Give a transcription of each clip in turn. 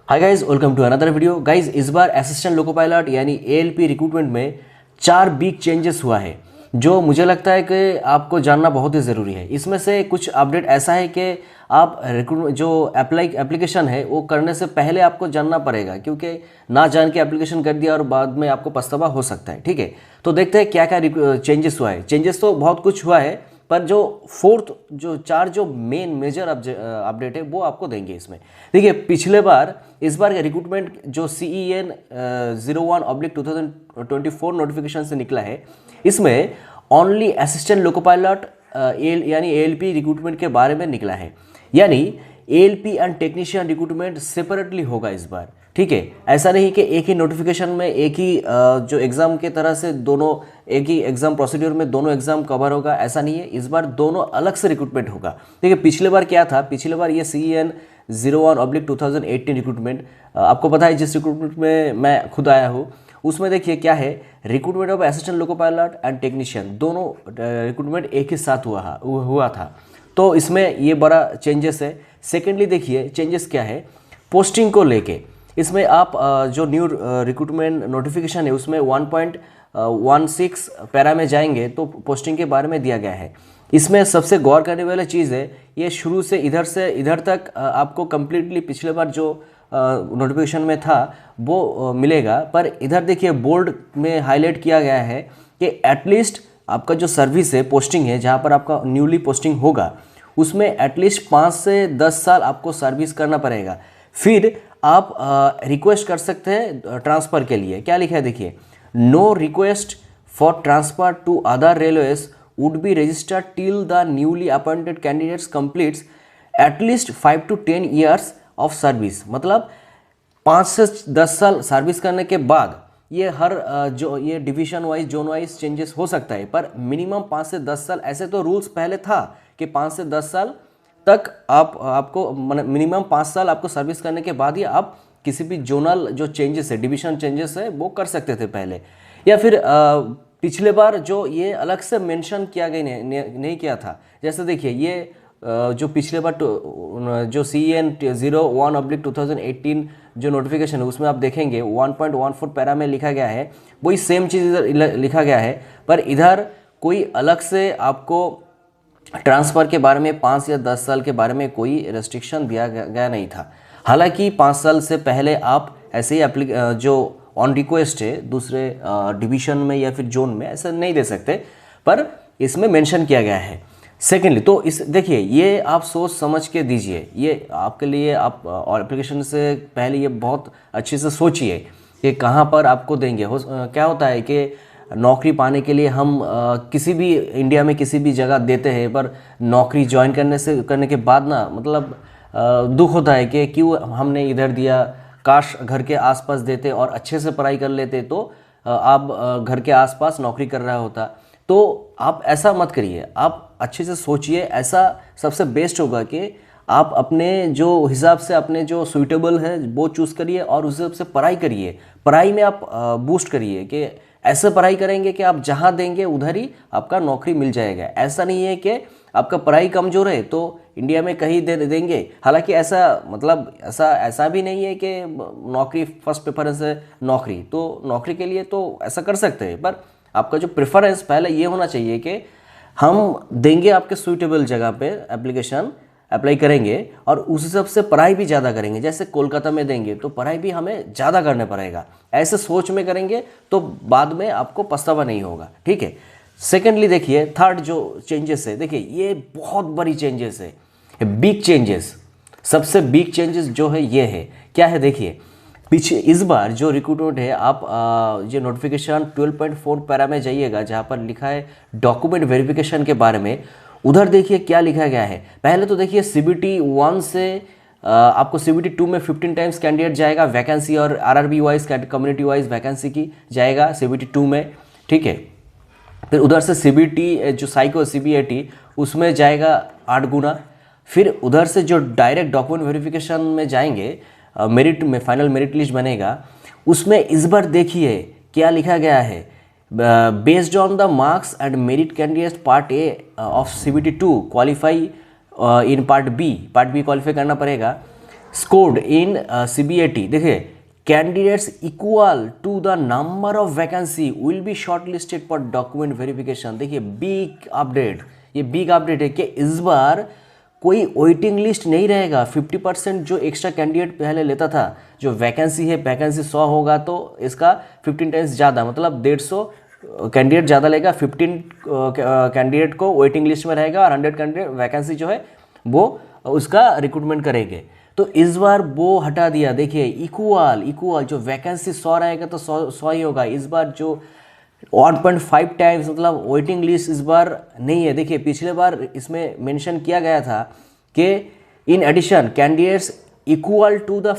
Hi guys, welcome to another video. Guys, इस बार assistant loco pilot यानी ALP recruitment में 4 बिग चेंजेस हुआ है जो मुझे लगता है कि आपको जानना बहुत ही ज़रूरी है। इसमें से कुछ अपडेट ऐसा है कि आप रिक्रूटमेंट जो एप्लीकेशन है वो करने से पहले आपको जानना पड़ेगा, क्योंकि ना जान के एप्लीकेशन कर दिया और बाद में आपको पछतावा हो सकता है। ठीक है, तो देखते हैं क्या क्या चेंजेस हुआ है। चेंजेस तो बहुत कुछ हुआ है, पर जो फोर्थ जो 4 जो मेन मेजर अपडेट है वो आपको देंगे इसमें। देखिए, पिछले बार इस बार का रिक्रूटमेंट जो CEN 01/2024 नोटिफिकेशन से निकला है, इसमें ओनली असिस्टेंट लोको पायलट यानी ALP रिक्रूटमेंट के बारे में निकला है। यानी ALP and technician recruitment separately होगा इस बार। ठीक है, ऐसा नहीं कि एक ही नोटिफिकेशन में एक ही जो एग्ज़ाम के तरह से दोनों एक ही एग्ज़ाम प्रोसीड्यूर में दोनों एग्ज़ाम कवर होगा, ऐसा नहीं है। इस बार दोनों अलग से रिक्रूटमेंट होगा। देखिए, पिछले बार क्या था, पिछले बार ये CEN 01/2018 रिक्रूटमेंट, आपको पता है जिस रिक्रूटमेंट में मैं खुद आया हूँ, उसमें देखिए क्या है, recruitment of assistant loco pilot and technician दोनों रिक्रूटमेंट एक ही साथ हुआ था। तो इसमें ये बड़ा चेंजेस है। सेकेंडली देखिए चेंजेस क्या है, पोस्टिंग को लेके इसमें आप जो न्यू रिक्रूटमेंट नोटिफिकेशन है उसमें 1.16 पैरा में जाएंगे तो पोस्टिंग के बारे में दिया गया है। इसमें सबसे गौर करने वाली चीज़ है, ये शुरू से इधर तक आपको कम्प्लीटली पिछले बार जो नोटिफिकेशन में था वो मिलेगा, पर इधर देखिए बोल्ड में हाईलाइट किया गया है कि एटलीस्ट आपका जो सर्विस है, पोस्टिंग है, जहाँ पर आपका न्यूली पोस्टिंग होगा उसमें एटलीस्ट 5 से 10 साल आपको सर्विस करना पड़ेगा। फिर आप रिक्वेस्ट कर सकते हैं ट्रांसफ़र के लिए। क्या लिखा है देखिए, no request for transfer to other railways would be registered till the newly appointed candidates completes at least 5 to 10 years of service. मतलब 5 से 10 साल सर्विस करने के बाद ये हर जो ये division wise zone wise changes हो सकता है, पर मिनिमम 5 से 10 साल। ऐसे तो रूल्स पहले था कि 5 से 10 साल तक आपको मिनिमम 5 साल आपको सर्विस करने के बाद ही आप किसी भी जोनल जो चेंजेस है, डिवीजन चेंजेस है, वो कर सकते थे पहले। या फिर पिछले बार जो ये अलग से मेंशन किया गया नहीं किया था। जैसे देखिए ये जो पिछले बार जो CEN 01/2018 जो नोटिफिकेशन है उसमें आप देखेंगे 1.14 पैरा में लिखा गया है, वही सेम चीज़ इधर लिखा गया है, पर इधर कोई अलग से आपको ट्रांसफ़र के बारे में 5 या 10 साल के बारे में कोई रेस्ट्रिक्शन दिया गया नहीं था। हालांकि 5 साल से पहले आप ऐसे ही जो ऑन रिक्वेस्ट है दूसरे डिवीजन में या फिर जोन में ऐसा नहीं दे सकते, पर इसमें मेंशन किया गया है। सेकेंडली तो इस देखिए ये आप सोच समझ के दीजिए, ये आपके लिए आप एप्लीकेशन से पहले ये बहुत अच्छे से सोचिए कि कहाँ पर आपको देंगे। क्या होता है कि नौकरी पाने के लिए हम किसी भी इंडिया में किसी भी जगह देते हैं, पर नौकरी ज्वाइन करने के बाद ना मतलब दुख होता है कि क्यों हमने इधर दिया, काश घर के आसपास देते और अच्छे से पढ़ाई कर लेते तो आप घर के आसपास नौकरी कर रहा होता। तो आप ऐसा मत करिए, आप अच्छे से सोचिए। ऐसा सबसे बेस्ट होगा कि आप अपने जो हिसाब से अपने जो सूटेबल है वो चूज़ करिए और उस हिसाब से पढ़ाई करिए। पढ़ाई में आप बूस्ट करिए कि ऐसे पढ़ाई करेंगे कि आप जहाँ देंगे उधर ही आपका नौकरी मिल जाएगा। ऐसा नहीं है कि आपका पढ़ाई कमज़ोर है तो इंडिया में कहीं दे देंगे। हालांकि ऐसा मतलब ऐसा भी नहीं है कि नौकरी फर्स्ट प्रेफरेंस है नौकरी, तो नौकरी के लिए तो ऐसा कर सकते हैं, पर आपका जो प्रेफरेंस पहले ये होना चाहिए कि हम देंगे आपके सूटेबल जगह पे एप्लीकेशन अप्लाई करेंगे और उस हिसाब से पढ़ाई भी ज़्यादा करेंगे। जैसे कोलकाता में देंगे तो पढ़ाई भी हमें ज़्यादा करना पड़ेगा। ऐसे सोच में करेंगे तो बाद में आपको पछतावा नहीं होगा। ठीक है, सेकेंडली देखिए थर्ड जो चेंजेस है, देखिए ये बहुत बड़ी चेंजेस है, बिग चेंजेस। सबसे बिग चेंजेस जो है ये है, क्या है देखिए, पीछे इस बार जो रिक्रूटमेंट है, आप जो नोटिफिकेशन 12.4 पैरा में जाइएगा जहाँ पर लिखा है डॉक्यूमेंट वेरिफिकेशन के बारे में, उधर देखिए क्या लिखा गया है। पहले तो देखिए CBT 1 से आपको CBT 2 में 15 टाइम्स कैंडिडेट जाएगा वैकेंसी, और RRB wise community wise vacancy की जाएगा CBT 2 में। ठीक है, फिर उधर से CBT जो साइको CBAT उसमें जाएगा 8 गुना। फिर उधर से जो डायरेक्ट डॉक्यूमेंट वेरिफिकेशन में जाएंगे, मेरिट में फाइनल मेरिट लिस्ट बनेगा, उसमें इस बार देखिए क्या लिखा गया है, based on the marks and merit candidates part A of CBT 2 qualify in part B qualify करना पड़ेगा। स्कोर्ड इन CBAT, देखिए candidates equal to the number of vacancy will be shortlisted for document verification. देखिए big update, ये big update है कि इस बार कोई waiting list नहीं रहेगा। 50% जो एक्स्ट्रा कैंडिडेट पहले लेता था, जो वैकेंसी है, वैकेंसी 100 होगा तो इसका 15 टाइम्स ज़्यादा, मतलब 150 कैंडिडेट ज़्यादा लेगा। 15 कैंडिडेट को वेटिंग लिस्ट में रहेगा और 100 कैंडिडेट वैकेंसी जो है वो उसका रिक्रूटमेंट करेंगे। तो इस बार वो हटा दिया। देखिए इक्वल जो वैकेंसी 100 रहेगा तो 100 ही होगा। इस बार जो 1.5 टाइम्स मतलब वेटिंग लिस्ट इस बार नहीं है। देखिए पिछले बार इसमें मेंशन किया गया था कि in addition candidates equal to the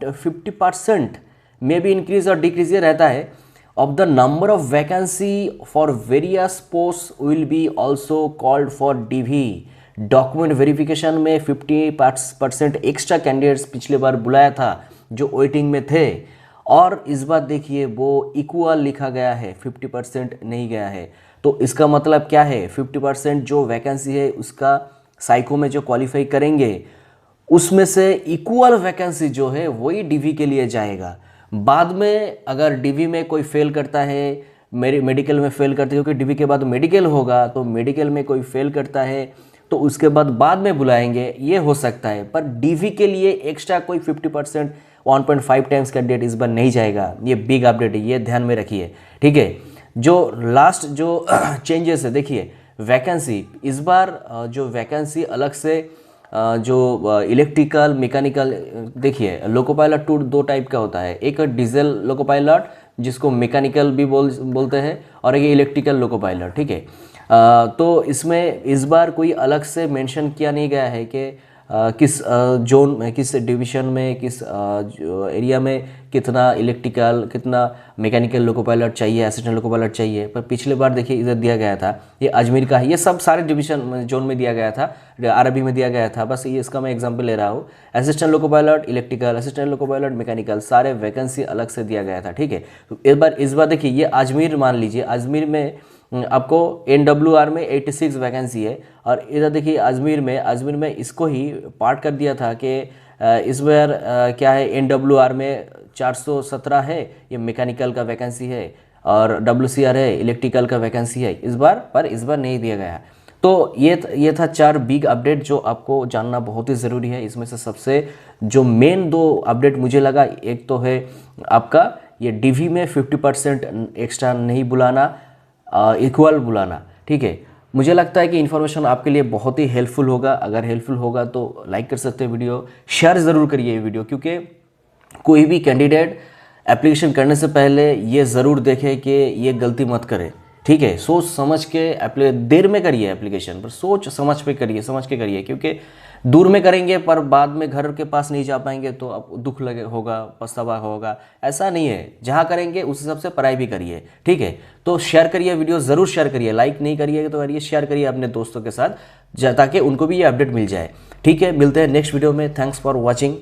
50% में भी इंक्रीज और डिक्रीज ये रहता है of the number of vacancy for various post will be also called for DV। Document verification में 50% एक्स्ट्रा कैंडिडेट्स पिछले बार बुलाया था जो वेटिंग में थे, और इस बार देखिए वो इक्वल लिखा गया है, 50% नहीं गया है। तो इसका मतलब क्या है, 50% जो वैकेंसी है उसका साइको में जो क्वालिफाई करेंगे उसमें से इक्वल वैकेंसी जो है वही DV के लिए जाएगा। बाद में अगर DV में कोई फेल करता है, मेरे मेडिकल में फेल करते हैं, क्योंकि DV के बाद मेडिकल होगा, तो मेडिकल में कोई फेल करता है तो उसके बाद में बुलाएंगे, ये हो सकता है। पर DV के लिए एक्स्ट्रा कोई 50% 1.5 टाइम्स कैंडिडेट इस बार नहीं जाएगा। ये बिग अपडेट है, ये ध्यान में रखिए, ठीक है। जो लास्ट जो चेंजेस है, देखिए वैकेंसी इस बार जो वैकेंसी अलग से जो इलेक्ट्रिकल मैकेनिकल, देखिए लोको पायलट 2 टाइप का होता है। एक डीजल लोको पायलट जिसको मैकेनिकल भी बोलते हैं, और एक इलेक्ट्रिकल लोको पायलट, ठीक है। तो इसमें इस बार कोई अलग से मेंशन किया नहीं गया है कि किस जोन में, किस डिवीजन में, किस एरिया में कितना इलेक्ट्रिकल, कितना मैकेनिकल लोको पायलट चाहिए, असिस्टेंट लोको पायलट चाहिए। पर पिछले बार देखिए इधर दिया गया था, ये अजमेर का है, ये सब सारे डिवीजन जोन में दिया गया था, RB में दिया गया था। बस ये इसका मैं एग्जांपल ले रहा हूँ। Assistant loco pilot electrical, assistant loco pilot mechanical, सारे वैकेंसी अलग से दिया गया था, ठीक है। तो इस बार देखिए ये अजमेर मान लीजिए, अजमेर में आपको NWR में 86 वैकेंसी है, और इधर देखिए अजमेर में इसको ही पार्ट कर दिया था कि इस बार क्या है, NWR में 417 है, ये मैकेनिकल का वैकेंसी है, और WCR है, इलेक्ट्रिकल का वैकेंसी है इस बार नहीं दिया गया। तो ये था 4 बिग अपडेट जो आपको जानना बहुत ही ज़रूरी है। इसमें से सबसे जो मेन 2 अपडेट मुझे लगा, एक तो है आपका ये DV में 50% एक्स्ट्रा नहीं बुलाना, इक्वल बुलाना, ठीक है। मुझे लगता है कि इन्फॉर्मेशन आपके लिए बहुत ही हेल्पफुल होगा। अगर हेल्पफुल होगा तो लाइक कर सकते हैं वीडियो, शेयर ज़रूर करिए ये वीडियो, क्योंकि कोई भी कैंडिडेट एप्लीकेशन करने से पहले ये ज़रूर देखे कि ये गलती मत करे, ठीक है। सोच समझ के देर में करिए एप्लीकेशन, पर सोच समझ के करिए, क्योंकि दूर में करेंगे पर बाद में घर के पास नहीं जा पाएंगे तो अब दुख लगे होगा, पछतावा होगा। ऐसा नहीं है, जहाँ करेंगे उस हिसाब से पढ़ाई भी करिए, ठीक है। तो शेयर करिए वीडियो, ज़रूर शेयर करिए, लाइक नहीं करिए तो करिए, शेयर करिए अपने दोस्तों के साथ, ताकि उनको भी ये अपडेट मिल जाए, ठीक है। मिलते हैं नेक्स्ट वीडियो में। Thanks for watching.